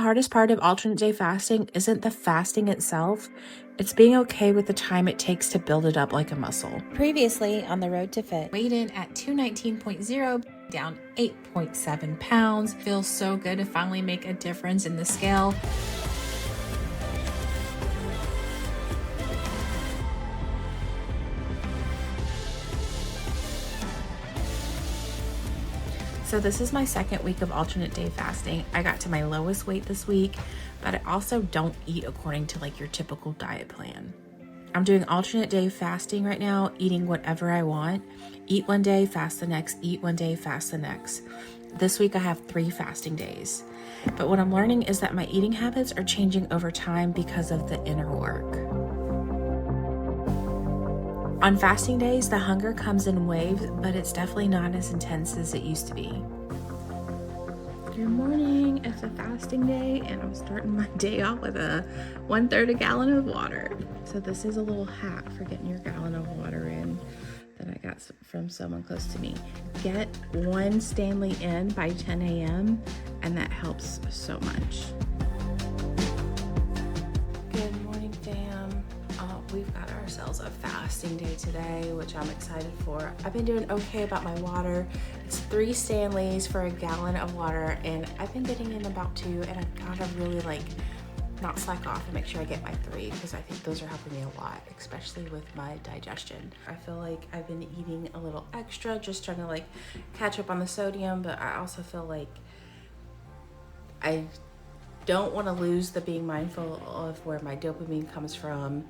hardest part of alternate day fasting isn't the fasting itself, it's being okay with the time it takes to build it up like a muscle. Previously on the Road to Fit. Weighed in at 219.0, down 8.7 pounds. Feels so good to finally make a difference in the scale. So this is my second week of alternate day fasting. I got to my lowest weight this week, but I also don't eat according to like your typical diet plan. I'm doing alternate day fasting right now, eating whatever I want. Eat one day, fast the next, eat one day, fast the next. This week I have 3 fasting days. But what I'm learning is that my eating habits are changing over time because of the inner work. On fasting days, the hunger comes in waves, but it's definitely not as intense as it used to be. Good morning, it's a fasting day, and I'm starting my day off with a 1/3 a gallon of water. So this is a little hack for getting your gallon of water in that I got from someone close to me. Get 1 Stanley in by 10 a.m. and that helps so much. Good morning, fam. We've got ourselves a fasting day today, which I'm excited for. I've been doing okay about my water. It's 3 Stanleys for a gallon of water, and I've been getting in about 2, and I've got to really not slack off and make sure I get my 3, because I think those are helping me a lot, especially with my digestion. I feel like I've been eating a little extra, just trying to catch up on the sodium, but I also feel like I don't want to lose the being mindful of where my dopamine comes from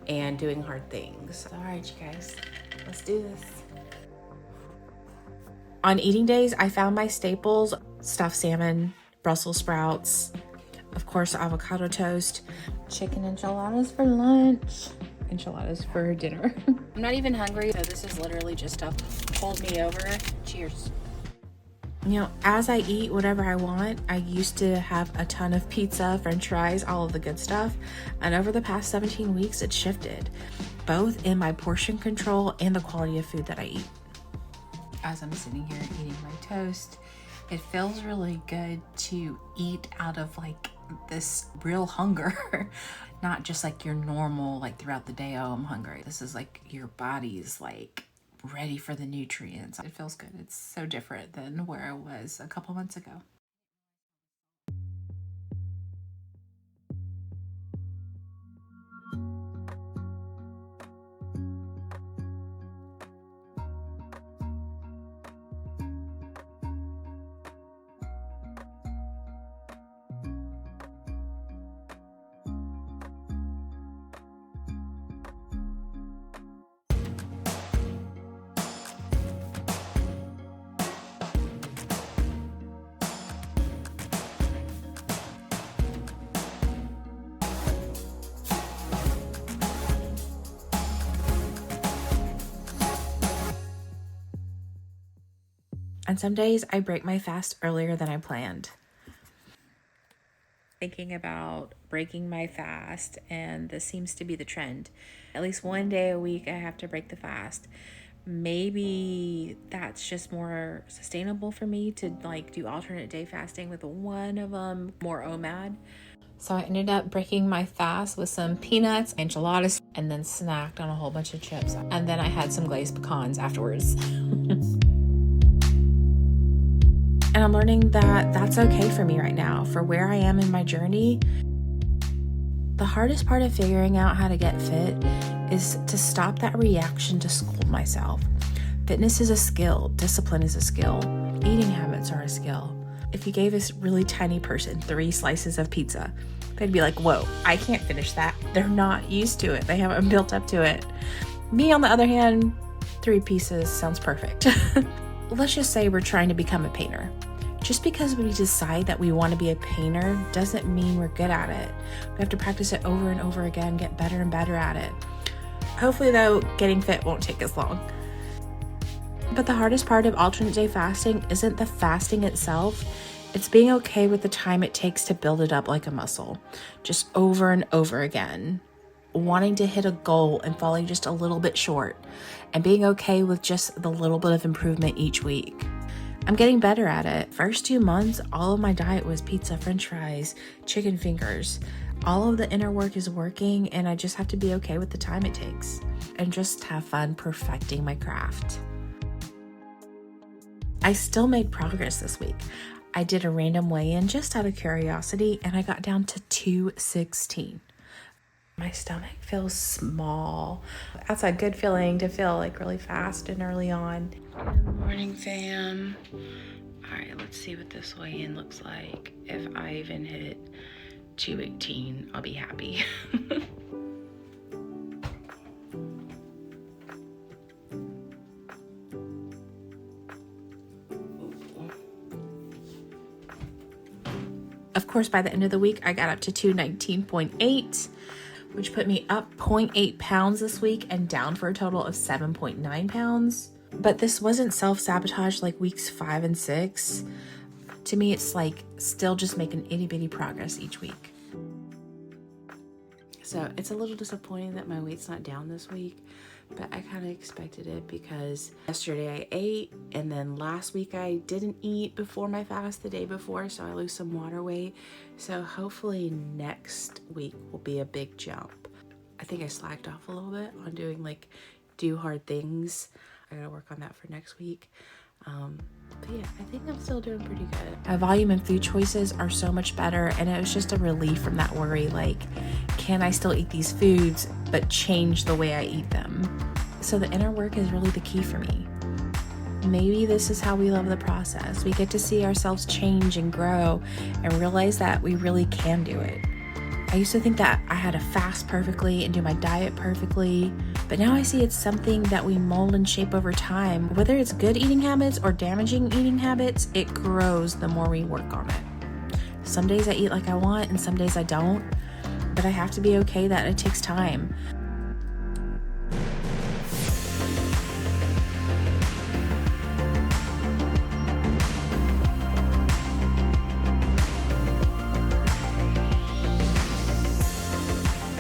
and doing hard things. All right, you guys, let's do this. On eating days, I found my staples: stuffed salmon, Brussels sprouts, of course, avocado toast, chicken enchiladas for lunch, enchiladas for dinner. I'm not even hungry, so this is literally just to hold me over. Cheers. You know, as I eat whatever I want, I used to have a ton of pizza, french fries, all of the good stuff. And over the past 17 weeks, it's shifted, both in my portion control and the quality of food that I eat. As I'm sitting here eating my toast, it feels really good to eat out of this real hunger, not just your normal, throughout the day, oh, I'm hungry. This is your body's ready for the nutrients. It feels good. It's so different than where I was a couple months ago. And some days I break my fast earlier than I planned. Thinking about breaking my fast, and this seems to be the trend. At least 1 day a week I have to break the fast. Maybe that's just more sustainable for me to do alternate day fasting with one of them more OMAD. So I ended up breaking my fast with some peanuts, enchiladas, and then snacked on a whole bunch of chips. And then I had some glazed pecans afterwards. And I'm learning that that's okay for me right now, for where I am in my journey. The hardest part of figuring out how to get fit is to stop that reaction to scold myself. Fitness is a skill. Discipline is a skill. Eating habits are a skill. If you gave this really tiny person 3 slices of pizza, they'd be like, whoa, I can't finish that. They're not used to it. They haven't built up to it. Me, on the other hand, 3 pieces sounds perfect. Let's just say we're trying to become a painter. Just because we decide that we want to be a painter doesn't mean we're good at it. We have to practice it over and over again, get better and better at it. Hopefully, though, getting fit won't take as long. But the hardest part of alternate day fasting isn't the fasting itself. It's being okay with the time it takes to build it up like a muscle, just over and over again. Wanting to hit a goal and falling just a little bit short, and being okay with just the little bit of improvement each week. I'm getting better at it. First 2 months, all of my diet was pizza, french fries, chicken fingers. All of the inner work is working, and I just have to be okay with the time it takes and just have fun perfecting my craft. I still made progress this week. I did a random weigh-in just out of curiosity, and I got down to 216. My stomach feels small. That's a good feeling to feel like really fast and early on. Good morning, fam. All right, let's see what this weigh-in looks like. If I even hit 218, I'll be happy. Of course, by the end of the week, I got up to 219.8, which put me up 0.8 pounds this week and down for a total of 7.9 pounds. But this wasn't self-sabotage like weeks 5 and 6. To me, it's like still just making itty bitty progress each week. So it's a little disappointing that my weight's not down this week, but I kind of expected it because yesterday I ate, and then last week I didn't eat before my fast the day before, so I lose some water weight. So hopefully next week will be a big jump. I think I slacked off a little bit on doing do hard things. I gotta work on that for next week. But yeah, I think I'm still doing pretty good. My volume and food choices are so much better, and it was just a relief from that worry, can I still eat these foods but change the way I eat them? So the inner work is really the key for me. Maybe this is how we love the process. We get to see ourselves change and grow and realize that we really can do it. I used to think that I had to fast perfectly and do my diet perfectly, but now I see it's something that we mold and shape over time. Whether it's good eating habits or damaging eating habits, it grows the more we work on it. Some days I eat like I want and some days I don't, but I have to be okay that it takes time.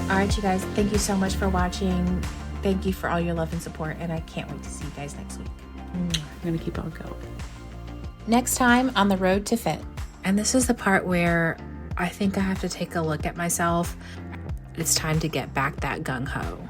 All right, you guys, thank you so much for watching. Thank you for all your love and support, and I can't wait to see you guys next week. I'm gonna keep on going. Next time on the road to fit. And this is the part where I think I have to take a look at myself. It's time to get back that gung-ho.